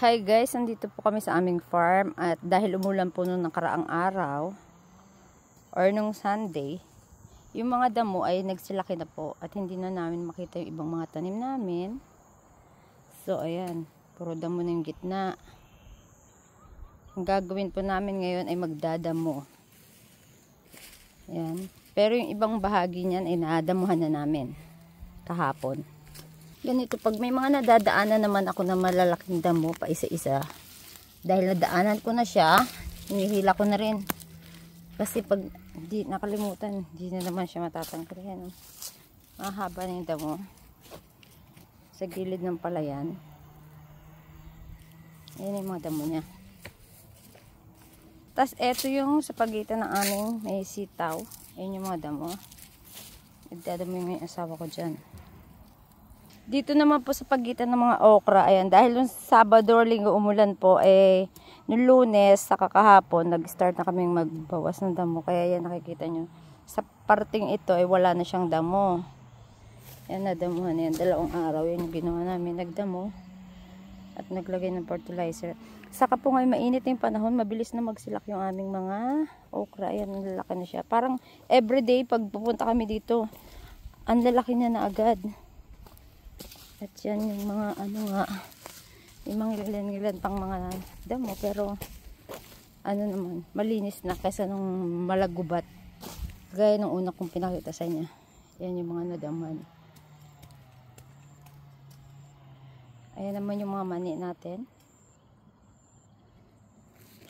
Hi guys, nandito po kami sa aming farm at dahil umulan po nung nakaraang araw or nung Sunday, yung mga damo ay nagsilaki na po at hindi na namin makita yung ibang mga tanim namin. So ayan, puro damo na yung gitna. Ang gagawin po namin ngayon ay magdadamo. Ayan. Pero yung ibang bahagi niyan ay naadamuhan na namin kahapon. Ganito, pag may mga nadadaanan naman ako na malalaking damo pa isa-isa, dahil nadaanan ko na siya, hinihila ko na rin. Kasi pag di nakalimutan, hindi na naman siya matatanggal. Yan, mahaba na yung damo. Sa gilid ng palayan. Ayan yung mga damo niya. Tapos eto yung sa pagitan ng aming may sitaw. Ayan yung mga damo. Nagdadamo yung asawa ko dyan. Dito naman po sa pagitan ng mga okra, ayan, dahil nung Sabado or Linggo umulan po, nung Lunes sa kakahapon, nag-start na kaming magbawas ng damo. Kaya yan, nakikita nyo, sa parting ito, wala na siyang damo. Yan, nadamuhan na yan. 2 araw, yan yung ginawa namin, nagdamo. At naglagay ng fertilizer. Saka po ngayon, mainit yung panahon, mabilis na magsilak yung aming mga okra. Ayan, lalaki na siya. Parang everyday, pag pupunta kami dito, ang lalaki niya na agad. At yan yung mga yung mga ilan pang mga damo, pero naman, malinis na kaysa nung malagubat. Gaya nung una kong pinakita sa inyo. Yan yung mga nadaman. Ayan naman yung mga mani natin.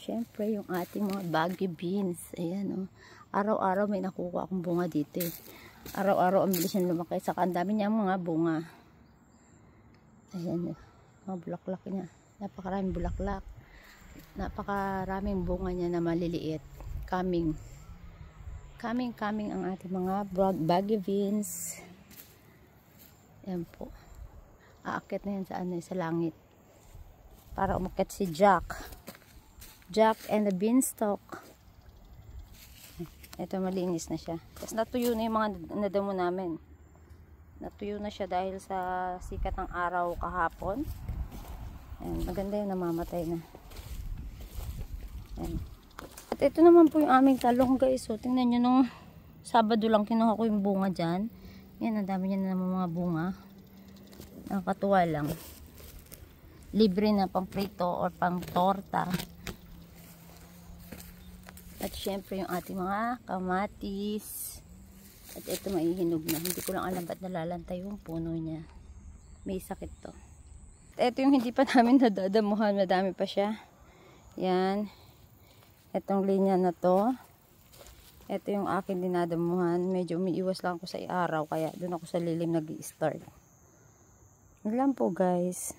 Siyempre yung ating mga baggy beans. Ayan, oh. Araw-araw may nakuha akong bunga dito. Araw-araw ang bilis niyang lumaki. Saka ang dami niya mga bunga. Ayan, mga bulaklak niya. Napakaraming bulaklak. Napakaraming bunga niya na maliliit. Coming ang ating mga baggy beans. Ayan po. Aakit na yan sa langit. Para umakit si Jack and the beanstalk. Ito, malinis na siya. Tapos natuyo na yung mga nadamo namin. Natuyo na siya dahil sa sikat ng araw kahapon. Ayan, maganda yun, namamatay na. Ayan. At ito naman po yung aming talong guys. So, tingnan nyo, nung Sabado lang kinuha ko yung bunga dyan. Yan, ang dami niya na naman mga bunga. Nakakatuwa lang. Libre na pang prito or pang torta. At syempre yung ating mga kamatis. At ito maihinog na. Hindi ko lang alam ba't nalalantay yung puno niya. May sakit to. At ito yung hindi pa namin nadadamuhan. Madami pa siya. Yan. Itong linya na to. Ito yung aking dinadamuhan. Medyo umiiwas lang ako sa araw. Kaya doon ako sa lilim nag-i-start. Yan lang po guys.